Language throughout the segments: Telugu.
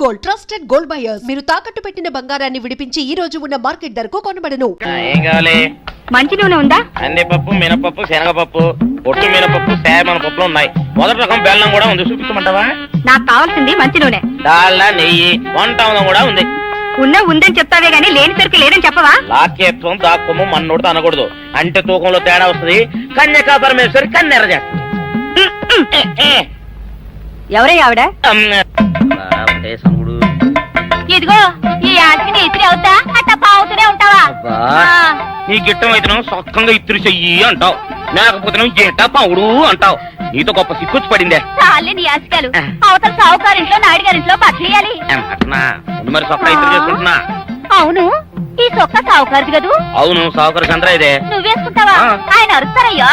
Gold trusted gold buyers. మీరు తాకట్టు పెట్టిన బంగారాన్ని విడిపించి ఈ రోజు ఉన్న మార్కెట్ ధరకు కొనబడను. ఏం కావాలి? మంచి నూనె ఉందా? కందిపప్పు, మినపప్పు, శనగపప్పు, పొట్టు మినపప్పు, సేమన పప్పులు ఉన్నాయి. మొదటి రకం బెల్లం కూడా ఉంది, చూపించమంటావా? నాకు కావాల్సింది మంచి నూనె. డాల్డా, నెయ్యి, వంట కూడా ఉంది. ఉందని చెప్తావే గానీ లేని సరికి లేదని చెప్పవా? లాక్యత్వం దాక్కుము మన్నోడితో అనకూడదు, అంటే తూకంలో తేడా వస్తుంది. కన్యకా పరమేశ్వరి కన్నెర చేస్తుంది. ఎవరై ఆవిడ? ఇదిగో ఈ ఆటకి ఇస్త్రీ అవుతా అట్ట పావుతూనే ఉంటావా? నీ గిట్టం అయితే సొక్కంగా ఇత్తురు చెయ్యి అంటావు, లేకపోతే గిట్ట పావుడు అంటావు. నీతో గొప్ప సిక్కుచ్చి పడిందే. చాలే నీ ఆశకాలు. అవతల సావుకారింట్లో నాయుడు గారింట్లో బట్టలేయాలి. మరి సొక్క ఇత్తురు చేసుకుంటున్నా. అవును, ఈ సొక్క సావుకారిది కదూ? అవును, సావుకారు చంద్ర ఇదే. నువ్వేసుకుంటావా? ఆయన అరుస్తారయ్యో.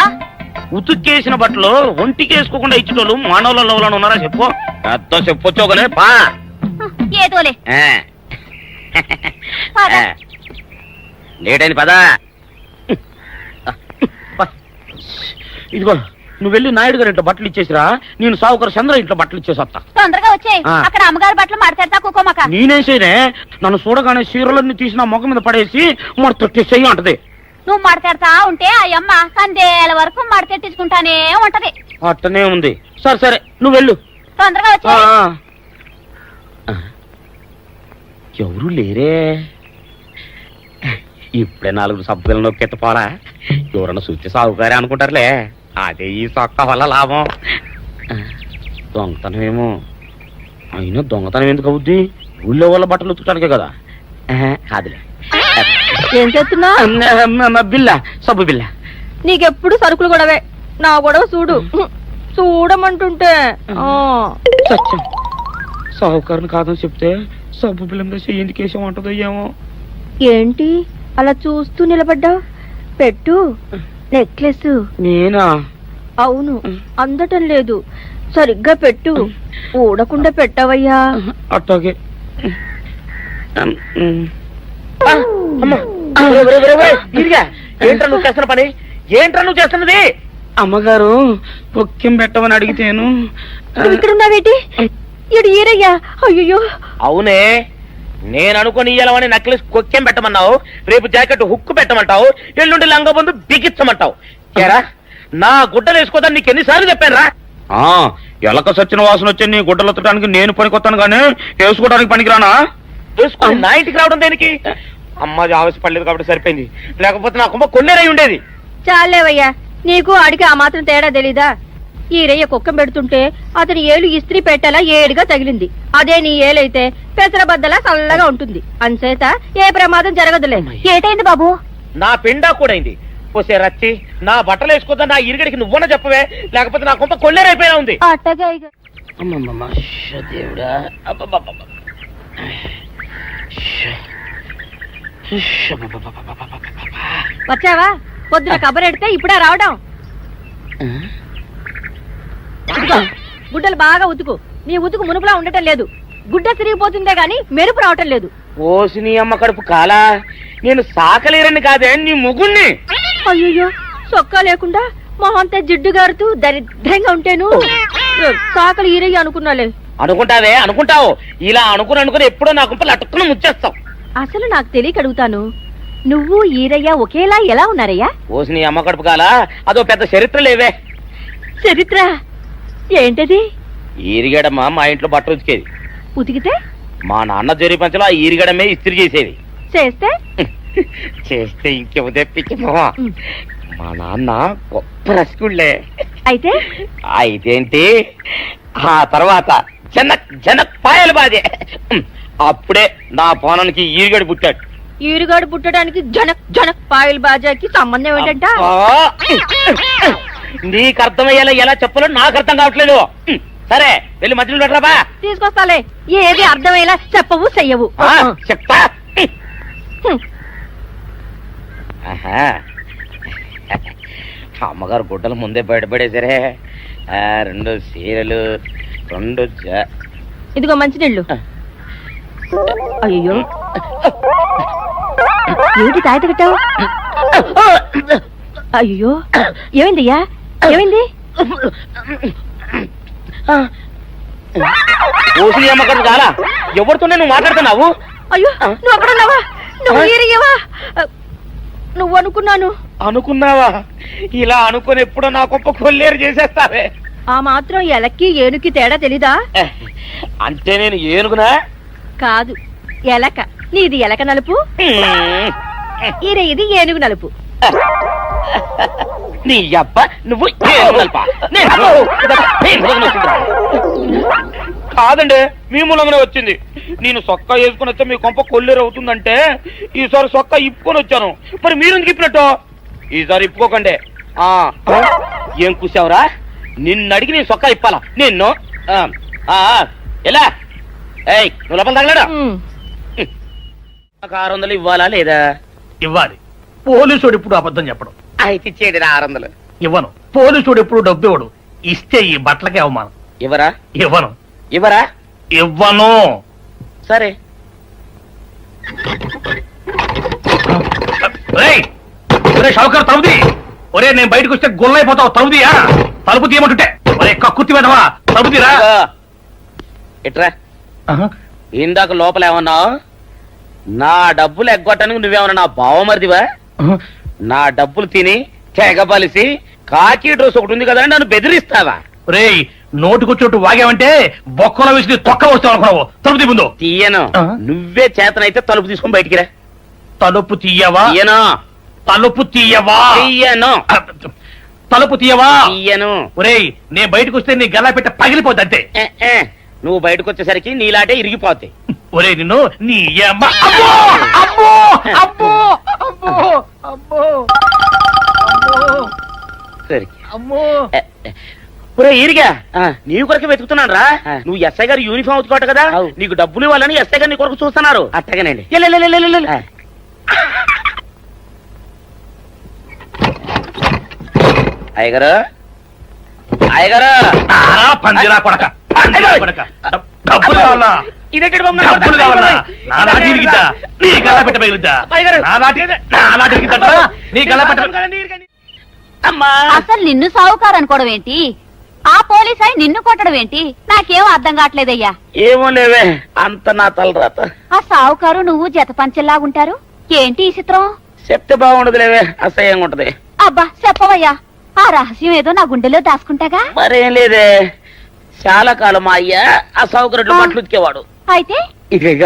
ఉతుక్కేసిన బట్టలు ఒంటికి వేసుకోకుండా ఇచ్చేటోళ్ళు మానవులలో ఉన్నారా చెప్పు? పెద్ద చెప్పొచ్చోగలే పా. ఏదోలే లేటైంది పదా. ఇదిగో నువ్వు వెళ్ళి నాయుడు గారి ఇంట్లో బట్టలు ఇచ్చేసిరా, నేను సావుకారు చంద్ర ఇంట్లో బట్టలు ఇచ్చేసి వస్తా. తొందరగా వచ్చే, అక్కడ అమ్మగారు బట్టలు మాడతాడతా కుకోమక. నేనేం చేయనే, నన్ను చూడగానే చీరలన్నీ తీసిన మొక్క మీద పడేసి మరి తొట్టేసేయి అంటది. నువ్వు మడతెడతా ఉంటే ఆ అమ్మ సందేల వరకు మడతెట్టించుకుంటానే ఉంటది. అట్టనే ఉంది. సరే సరే నువ్వు వెళ్ళు, తొందరగా వచ్చే. ఎవరు లేరే, ఇప్పుడే 4 సబ్బులు నొక్కెత్త పోరా. ఎవరన్నా చూస్తే సాగుకారే అనుకుంటారులే. అదే ఈ సొక్క వల్ల లాభం. దొంగతనం అయినా దొంగతనం ఎందుకు అవుద్ది? ఊళ్ళో వాళ్ళ బట్టలు ఉతుకడానికే కదా. అదిలే. ఏం చేస్తున్నా? బిల్ల, సబ్బు బిల్ల. నీకెప్పుడు సరుకులు గొడవే. నా గొడవ చూడు, చూడమంటుంటే. సత్యం, సాహుకారుని కాదని చెప్తే సబ్బు బిల్ల మీద ఎందుకు వేసామంటదో ఏమో. ఏంటి అలా చూస్తూ నిలబడ్డావు? పెట్టు నెక్లెస్. నేనా? అవును, అందటం లేదు. సరిగ్గా పెట్టు, ఊడకుండా పెట్టవయ్యా. అట్టాగే. ఏంట్రా నువ్వు చేస్తున్న పని? ఏంట్రా నువ్వు చేస్తున్నది? అమ్మగారు పొక్కెం పెట్టమని అడిగితేను. ఇక్కడ ఉన్నావేటి? ఇడు ఈరయ్యా. అయ్యో. అవునే, నేను అనుకుని ఇయ్యాలని నక్లెస్ కొక్కెం పెట్టమన్నావు, రేపు జాకెట్ హుక్కు పెట్టమంటావు, ఎల్లుండి లంగబందు బిగించమంటావు. ఏరా, నా గుడ్డలు వేసుకోదాన్ని నీకు ఎన్నిసార్లు చెప్పానురా? ఎలక సచ్చిన వాసన వచ్చి నీ గుడ్డలు ఎత్తడానికి నేను పనికొత్తాను కానీ వేసుకోవడానికి పనికిరానా? వేసుకుని నా ఇంటికి రావడం దేనికి? అమ్మాది ఆవేశపడలేదు కాబట్టి సరిపోయింది, లేకపోతే నా కుమ్మ కొన్నేరై ఉండేది. చాలేవయ్యా, నీకు అడిగి ఆ మాత్రం తేడా తెలీదా? ఈ రయ్య కుక్కం పెడుతుంటే అతని ఏలు ఇస్త్రీ పెట్టేలా ఏడుగా తగిలింది. అదే నీ ఏలైతే పెసరబద్దలా చల్లగా ఉంటుంది. అంచేత ఏ ప్రమాదం జరగదులే. ఏటైంది బాబు? నా పిండా కూడా అయింది. పోసే రచ్చి, నా బట్టలు వేసుకోద్దా నా ఇరుగడికి నువ్వన చెప్పవే, లేకపోతే నా కొంత కొల్లేరైపోయినా ఉంది. వచ్చావా? పొద్దున కబరెడితే ఇప్పుడే రావడం. గుడ్డలు బాగా ఉతుకు. నీ ఉతుకు మునుపులా ఉండటం లేదు. గుడ్డ తిరిగిపోతుందే గాని మెరుపు రావటం లేదు. ఓసి నీ అమ్మ కడుపు కాలా, నేను సాకలేరని కాదే నీ ముగుణ్ణి. అయ్యో, సొక్కా లేకుండా మొహంతా జిడ్డు గారుతూ దరిద్రంగా ఉంటేను సాకలు ఈరయ్య అనుకున్నాలే. అనుకుంటావే, అనుకుంటావు. ఇలా అనుకుని ఎప్పుడో నా కుంపలు అటుక్కుని ముచ్చేస్తావు. అసలు నాకు తెలియక అడుగుతాను, నువ్వు ఈరయ్య ఒకేలా ఎలా ఉన్నారయ్యా? ఓసి నీ అమ్మ కడుపు కాలా, అదో పెద్ద చరిత్ర లేవే. చరిత్ర ఏంటది? ఈరిగడమ్మ మా ఇంట్లో బట్టలు ఉతికేది. ఉతికితే మా నాన్న జరి పంచలో ఆ ఈరిగడమే ఇస్త్రీ చేసేది. చేస్తే ఇంకేమో తెప్పించమో. మా నాన్న గొప్ప రసికుళ్ళే. అయితేంటి, ఆ తర్వాత జనక్ పాయలు బాధే. అప్పుడే నా పోనానికి ఈరిగడు పుట్టాడు. ఈరుగాడు పుట్టడానికి జనక్ పాయల్ బాజాకి సంబంధం ఏంటంట? నీకు అర్థమయ్యేలా ఎలా చెప్పాలో నాకు అర్థం కావట్లేదు. సరే వెళ్ళి మధ్యలో పెట్టరాబా. తీసుకొస్తాలే. ఏది అర్థమయ్యేలా చెప్పవు చెయ్యవు. చెప్తా. అమ్మగారు గుడ్డలు ముందే బయటపడేసరే. 2 చీరలు, 2 ఇదిగో మంచినీళ్ళు. అయ్యో, ఏంటి తాయత కట్టావు? అయ్యో, ఏమైందయ్యా? ఏమైంది? ఓసిలి అమ్మకం చాలా ఎవరితోనే నువ్వు మాట్లాడుతున్నావు? అయ్యో నువ్వు అక్కడున్నావా? నువ్వు ఈరయ్యవా? నువ్వు అనుకున్నాను. అనుకున్నావా? ఇలా అనుకుని ఎప్పుడో నా గొప్ప కొల్లేరు చేసేస్తావే. ఆ మాత్రం ఎలక్కి ఏనుకి తేడా తెలీదా? అంటే నేను ఏనుగునా? కాదు, ఎలక. నీది ఎలక నలుపు, ఇది ఏనుగు నలుపు. నీ అబ్బ నువ్వు ఏనుగు నలుపా? కాదండి, మీ మూలంగానే వచ్చింది. నేను సొక్క వేసుకుని వచ్చా మీ కొంప కొల్లేరు అవుతుందంటే ఈసారి సొక్క ఇప్పుకొని వచ్చాను. మరి మీరు ఎందుకు ఇప్పినట్టు? ఈసారి ఇప్పుకోకండి. ఏం కూసావురా? నిన్ను అడిగి నేను సొక్క ఇప్పాలా నిన్ను? ఎలా నువ్వు లోపల తగలడా? 600 ఇవ్వాలా లేదా? ఇవ్వాలి. పోలీసుడు ఇప్పుడు అబద్ధం చెప్పడం. అయితే ఇచ్చేది 600. ఇవ్వను. పోలీసుడు ఎప్పుడు డబ్బు ఇవ్వడు. ఇస్తే ఈ బట్టలకే అవమానం. ఇవ్వరా? ఇవ్వను. ఇవ్వరా? ఇవ్వను. సరే. షౌకర్ తలుపుది. ఒరే నేను బయటకు వస్తే గొల్లైపోతావు. తలుపుదియా? తలుపు తీయమంటుంటే ఒరే కక్కుర్తి వెదవా, తలుపుదిరా. ఇట్రా. ఇందాక లోపల ఏమన్నావు? నా డబ్బులు ఎగ్గొట్టడానికి నువ్వేమన్నా నా బావమరిదివా? నా డబ్బులు తిని తెగబలిసి కాకి డ్రెస్ ఒకటి ఉంది కదా నన్ను బెదిరిస్తావా? రే నోటుకొచ్చోటు వాగావంటే బొక్కలో వేసి తొక్క వస్తావు అనుకున్నావు. తలుపు తీ ముందు. తీయను. నువ్వే చేతనైతే తలుపు తీసుకొని బయటికి రా. తలుపు తీయవా? తీయను. తలుపు తీయవా? తీయను. తలుపు తీయవా? తీయను. ఒరేయ్ నేను బయటకు వస్తే నీ గల్లా పెట్ట పగిలిపోద్ది అంతే. నువ్వు బయటకు వచ్చేసరికి నీలాటే ఇరిగిపోతాయి. ఒరే నిన్ను నీ అమ్మ. అబ్బో అబ్బో అబ్బో అబ్బో అబ్బో సరే అమ్మో. ఒరే ఈరిగా నీ కొరకు వెతుకుతున్నాను రా. నువ్వు ఎస్ఐ గారు యూనిఫామ్ అవుతుకోట కదా, నీకు డబ్బులు ఇవ్వాలని ఎస్ఐ గారు నీ కొరకు చూస్తున్నారు. అట్టగానండి. అయ్యగారు అయ్యగారు పందిరా కొడక. డబ్బులు కావాలా? డబ్బులు కావాలా? నా నాటి ఇరిగిద్దా? నీ గల్లా పెట్ట పగిలిద్దా? నా నాటి ఇరిగిద్దా? నీ గల్లా పెట్ట. అమ్మా అసలు నిన్ను సావుకారు అనుకోవడం ఏంటి? ఆ పోలీస్ అయి నిన్ను కొట్టడం ఏంటి? నాకేం అర్థం కావట్లేదయ్యా. ఏమో లేవే, అంత నా తలరాత. ఆ సావుకారు నువ్వు జత పంచెల్లాగుంటారు ఏంటి ఈ చిత్రం? చెప్తే బాగుండదు లేవే, అసహ్యంగా ఉంటది. అబ్బా చెప్పవయ్యా, ఆ రహస్యం ఏదో నా గుండెలో దాచుకుంటాగా. మరేం లేదే, చాలా కాలం మా అయ్య అసౌకర్యం బట్టలు ఉతికేవాడు. అయితే ఇక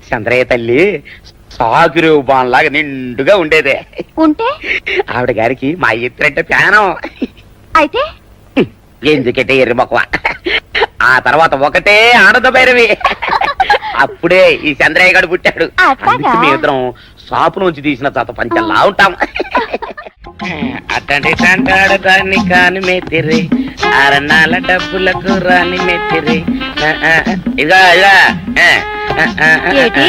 చంద్రయ్య తల్లి సాగురేవు బాన్లాగా నిండుగా ఉండేదే. ఉంటే ఆవిడ గారికి మా ఎత్తురంటే ప్యానం. అయితే ఎందుకంటే ఎర్రి మొక్కవ. ఆ తర్వాత ఒకటే ఆనంద భైరవి. అప్పుడే ఈ చంద్రయ్య గారు పుట్టాడు. అందుకే మీ ఇద్దరం షాపు నుంచి తీసిన తాత పంచల్లా ఉంటాం. అట్టండి అంటాడు దాన్ని కాని మెత్తిరి, అరణాల డబ్బులకు రాని మెత్తిరి. ఇదిగా ఏటి?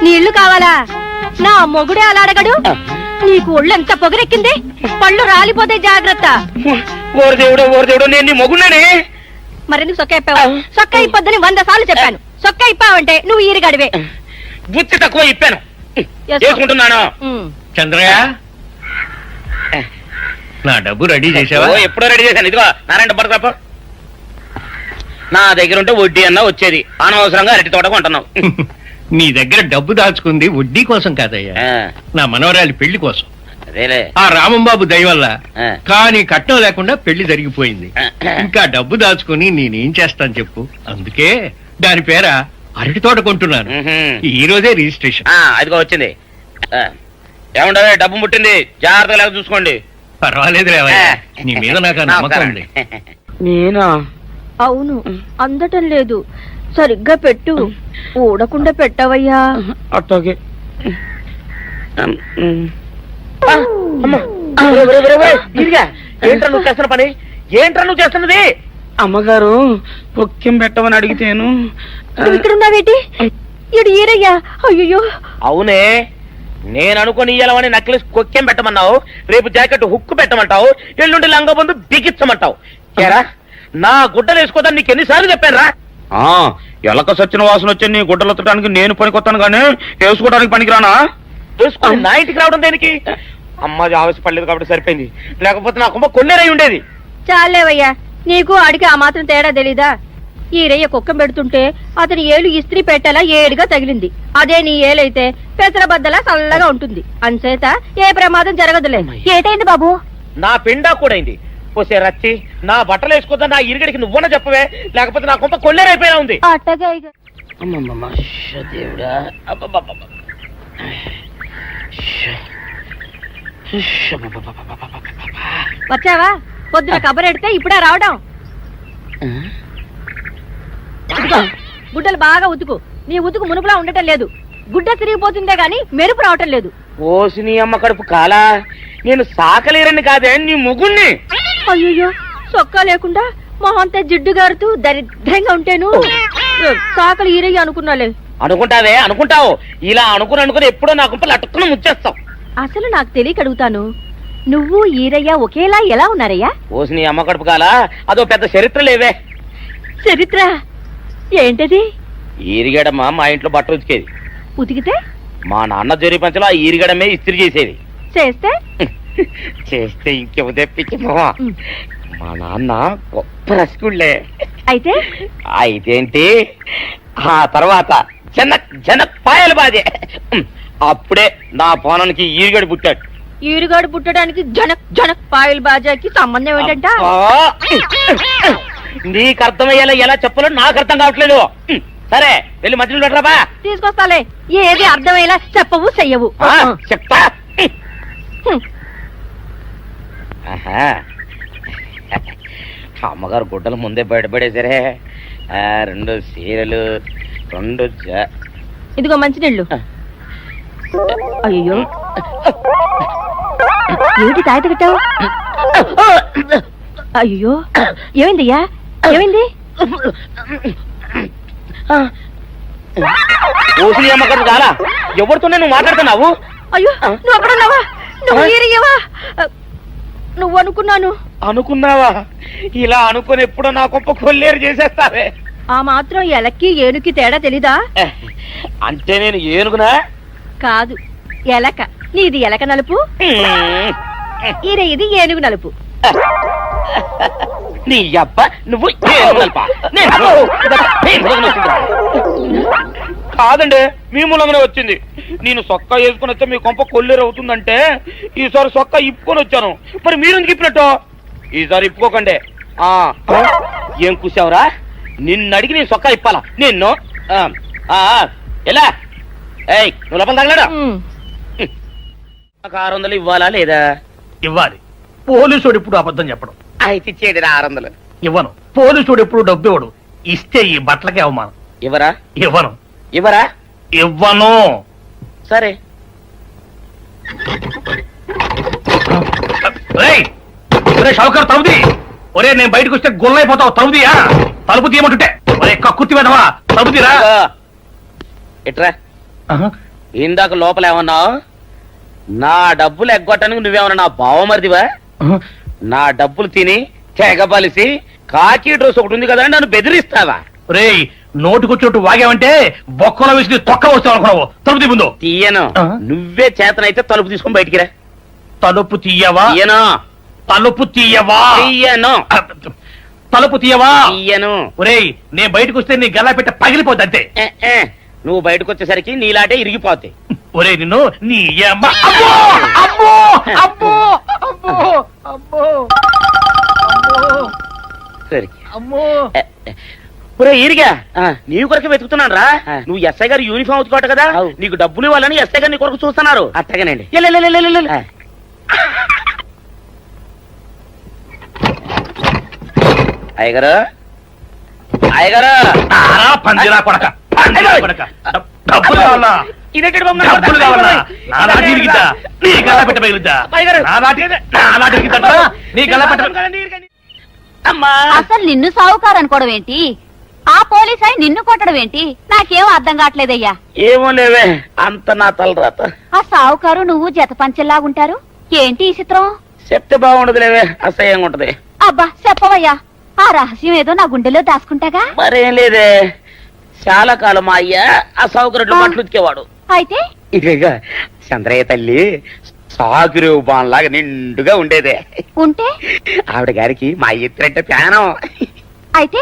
నీళ్లు కావాలా? నా మొగుడే అలా అడగడు. నీకు ఒళ్ళు ఎంత పొగరెక్కింది? పళ్ళు రాలిపోతే జాగ్రత్త. ఓరు దేవుడు నేను నీ మొగున్నానే. మరెందుకు సొక్క ఇప్పావు? సొక్క ఇప్పొద్దని 100 సార్లు చెప్పాను. సొక్క ఇప్పావంటే నువ్వు ఈరిగడివే. బుద్ధి తక్కువ ఇప్పాను, చేసుకుంటున్నాను. చంద్రయ్య నా డబ్బు రెడీ చేసావా? ఎప్పుడో రెడీ చేశాను. ఇదిగో నారాయణ డబ్బు తప్ప నా దగ్గర ఉంటే వడ్డీ అన్నా వచ్చేది. అనవసరంగా అరటి తోట కొంటున్నావు. నీ దగ్గర డబ్బు దాచుకుంది వడ్డీ కోసం కాదయ్యా, నా మనవరాలి పెళ్లి కోసం. అదేలే. ఆ రామంబాబు దయ వల్ల కానీ కట్నం లేకుండా పెళ్లి జరిగిపోయింది. ఇంకా డబ్బు దాచుకుని నేనేం చేస్తాను చెప్పు. అందుకే దాని పేర అరటి తోట కొంటున్నాను. ఈ రోజే రిజిస్ట్రేషన్. అదిగో వచ్చింది. ఏమంటే డబ్బు ముట్టింది, జాగ్రత్తగా లేక చూసుకోండి. పర్వాలేదు లేవయ్యా, నీ మీద నాకు ఆ నమ్మకం ఉంది. నేనా? అవును, అందటం లేదు. సరిగ్గా పెట్టు, ఊడకుండా పెట్టవయ్యా. అట్టోకే. ఏంట్రా నువ్వు చేస్తున్న పని? ఏంట్రా నువ్వు చేస్తున్నది? అమ్మగారు పొక్కిం పెట్టమని అడిగితేను. ఇక్కడున్నావేటి? ఇడు ఈరయ్యా. అయ్యో అవునే, నేను అనుకుని ఇయ్యాలని నక్లెస్ కొక్కెం పెట్టమన్నావు, రేపు జాకెట్ హుక్కు పెట్టమంటావు, ఎల్లుండి లంగబందు బిగించమంటావు. ఏరా నా గుడ్డలు వేసుకోదాన్ని నీకు ఎన్నిసార్లు చెప్పాను రా. ఎలక సచ్చిన వాసన వచ్చి నీ గుడ్డలు ఎత్తడానికి నేను పనికొత్తాను కానీ వేసుకోవడానికి పనికిరానా? వేసుకొని నా ఇంటికి రావడం దేనికి? అమ్మాది ఆవేశపడలేదు కాబట్టి సరిపోయింది, లేకపోతే నా కుమ్మ కొల్లేరై ఉండేది. చాలేవయ్యా, నీకు అడిగి ఆ మాత్రం తేడా తెలీదా? ఈరయ్య కుక్కం పెడుతుంటే అతని ఏలు ఇస్త్రీ పెట్టేలా ఏడుగా తగిలింది. అదే నీ ఏలైతే పెసరబద్దలా చల్లగా ఉంటుంది. అంచేత ఏ ప్రమాదం జరగదులే. ఏటైంది బాబు? నా పిండా కూడా అయింది. పోసే రచ్చి నా బట్టలు వేసుకోద్దా నా ఇరుగడికి నువ్వన చెప్పవే, లేకపోతే నా కొంత కొల్లేరైపోయినా ఉంది. అట్టగా దేవుడా, వచ్చావా? పొద్దున కబరెడితే ఇప్పుడే రావడం. ఇదిగో, గుడ్డలు బాగా ఉతుకు. నీ ఉతుకు మునుపులా ఉండటం లేదు. గుడ్డ తిరిగిపోతుందే గాని మెరుపు రావటం లేదు. ఓసి నీ అమ్మ కడుపు కాలా, నేను సాకలేరని కాదే నీ ముగుణ్ణి. అయ్యో, సొక్కా లేకుండా మొహంతా జిడ్డు గారుతూ దరిద్రంగా ఉంటేను సాకలు ఈరయ్య అనుకున్నాలే. అనుకుంటావే, అనుకుంటావు. ఇలా అనుకుని ఎప్పుడో నా గుంపలు అటుక్కున ముచ్చేస్తావు. అసలు నాకు తెలియక అడుగుతాను, నువ్వు ఈరయ్య ఒకేలా ఎలా ఉన్నారయ్యా? ఓసి నీ అమ్మ కడుపు కాలా, అదో పెద్ద చరిత్ర లేవే. చరిత్ర ఏంటది? ఈరిగడమ్మ మా ఇంట్లో బట్టలు ఉతికేది. ఉతికితే మా నాన్న జరి పంచలో ఆ ఈరిగడమే ఇస్త్రీ చేసేది. చేస్తే చేస్తే ఇంకేమో తెప్పించమా. మా నాన్న గొప్ప రసికుళ్ళే. అయితే అయితేంటి, ఆ తర్వాత జనక్ పాయలు బాధే. అప్పుడే నా పోనానికి ఈరిగడి పుట్టాడు. ఈరుగాడు పుట్టడానికి జనక్ జనక్ పాయల్ బాజాకి సంబంధం ఏంటంట? నీకు అర్థమయ్యేలా ఎలా చెప్పాలో నాకు అర్థం కావట్లేదు. సరే వెళ్ళి మధ్యలో పెట్టరాబా. తీసుకొస్తాలే. ఏది అర్థమయ్యేలా చెప్పవు చెయ్యవు. చెప్తా. అమ్మగారు గుడ్డలు ముందే బయటపడేసరే. 2 చీరలు, 2 ఇదిగో మంచినీళ్ళు. అయ్యో, ఏంటి తాయిత పెట్టావు? అయ్యో, ఏమైందయ్యా? ఏమైంది? ఓసిలి అమ్మగారు చాలా ఎవరితోనే నువ్వు మాట్లాడుతున్నావు? అయ్యో, నువ్వు అక్కడున్నావా? నువ్వు ఈరయ్యవా? నువ్వు అనుకున్నావా? ఇలా అనుకుని ఎప్పుడో నా గొప్ప కొల్లేరు చేసేస్తావే. ఆ మాత్రం ఎలక్కి ఏనుకి తేడా తెలీదా? అంటే నేను ఏనుగునా? కాదు, ఎలక. నీది ఎలక నలుపు, ఈరయ్యది ఏనుగు నలుపు. నీ అబ్బ నువ్వు కాదండి, మీ మూలంగానే వచ్చింది. నేను సొక్కా వేసుకుని వచ్చా మీ కొంప కొల్లేరు అవుతుందంటే ఈసారి సొక్కా ఇప్పుకొని వచ్చాను. మరి మీరు ఎందుకు ఇప్పినట్టు? ఈసారి ఇప్పుకోకండి. ఏం కూసావురా? నిన్ను అడిగి నేను సొక్కా ఇప్పాలా? నిన్ను ఎలా? ఏయ్, నువ్వు లోపల తగలడా? 600 ఇవ్వాలా లేదా? ఇవ్వాలి. పోలీసుడు ఎప్పుడు అబద్ధం చెప్పడం. అయితే ఇచ్చేది 600. ఇవ్వను. పోలీసుడు ఎప్పుడు డబ్బు ఇవ్వడు. ఇస్తే ఈ బట్టలకే అవమానం. ఇవ్వరా? ఇవ్వను. సరే. షౌకర్ తలుపుది. ఒరే, నేను బయటకు వస్తే గొల్లైపోతావు. తలుపుదియా? తలుపు తీయమంటుంటే ఒరే కక్కుర్తి వెదవా, తలుపుదిరా. ఎట్రా, ఇందాక లోపల ఏమన్నావు? నా డబ్బులు ఎగ్గొట్టడానికి నువ్వేమన్నా నా బావమరిదివా? నా డబ్బులు తిని తెగబలిసి కాకి డ్రెస్ ఒకటి ఉంది కదా నన్ను బెదిరిస్తావా? రేయ్, నోటుకొచ్చేట్టు వాగావంటే బొక్కలో వేసి తొక్క వస్తావు అనుకున్నావు. తలుపు తీ ముందు. తీయను. నువ్వే చేతనైతే తలుపు తీసుకొని బయటికి రా. తలుపు తీయవా? తీయను. తలుపు తీయవా? తీయను. తలుపు తీయవా? తీయను. ఒరేయ్, నేను బయటకు వస్తే నీ గల్లా పెట్ట పగిలిపోద్ది అంతే. నువ్వు బయటకు వచ్చేసరికి నీలాటే ఇరిగిపోతాయి. ఒరే, నిన్ను నీ అమ్మ. అబ్బో అబ్బో అబ్బో అబ్బో అబ్బో సరే అమ్మో. ఒరే ఈరిగా, నీ కొరకు వెతుకుతున్నాను రా. నువ్వు ఎస్ఐ గారు యూనిఫామ్ అవుతుకోట కదా, నీకు డబ్బులు ఇవ్వాలని ఎస్ఐ గారు నీ కొరకు చూస్తున్నారు. అట్టగానండి. అయ్యగారు, పందిరా కొడక, డబ్బులు కావాలా? డబ్బులు కావాలా? నా లాఠీ ఇరిగిద్దా? నీ గల్లా పెట్ట పగిలిద్దా? నా లాఠీ ఇరిగిద్దా? నీ గల్లా పెట్ట. అసలు నిన్ను సావుకారు అనుకోవడం ఏంటి? ఆ పోలీస్ అయి నిన్ను కొట్టడం ఏంటి? నాకేం అర్థం కావట్లేదయ్యా. ఏమో లేవే, అంత నా తలరాత. ఆ సావుకారు నువ్వు జత పంచెల్లాగుంటారు. ఏంటి ఈ చిత్రం? చెప్తే బాగుండదు లేవే, అసహ్యంగా ఉంటది. అబ్బా చెప్పవయ్యా, ఆ రహస్యం ఏదో నా గుండెలో దాచుకుంటాగా. మరేం లేదే, చాలా కాలం మా అయ్య ఆ సౌకర్యం బట్టలు ఉతికేవాడు. అయితే ఇక చంద్రయ్య తల్లి సాగురు బాన్లాగా నిండుగా ఉండేదే. ఉంటే ఆవిడ గారికి మా ఎత్తులంటే ప్రాణం. అయితే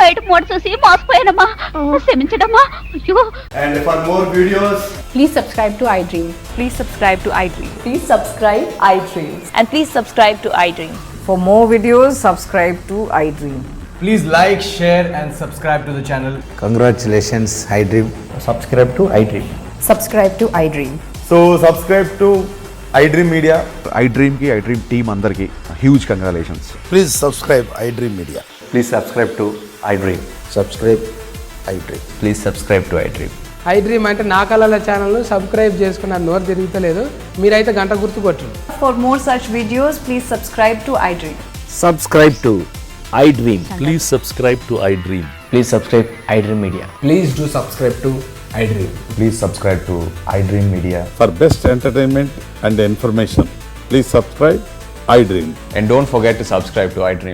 బయట మూట చూసి మోసపోయానమ్మా, క్షమించడమ్మా. అయ్యో. And for more videos, Please subscribe to iDream. Please subscribe to iDream. Please subscribe iDream. And please subscribe to iDream. For more videos, subscribe to iDream. please like, share and subscribe to the channel. Congratulations, iDream. Subscribe to iDream. Subscribe to iDream. So subscribe to iDream Media. iDream ki iDream team అందరికి huge congratulations. Please subscribe iDream Media. Please subscribe to iDream. Subscribe iDream. Please subscribe to iDream. iDream అంటే నా కళల ఛానల్ను సబ్స్క్రైబ్ చేసుకున్న నోరు తిరుగుతలేదు, మీరైతే గంట గుర్తు కొట్టండి. For more such videos, please subscribe to iDream. Subscribe to iDream. Please subscribe to iDream. Please subscribe iDream Media. Please do subscribe to iDream. Please subscribe to iDream Media. For best entertainment and information, please subscribe iDream. And don't forget to subscribe to iDream.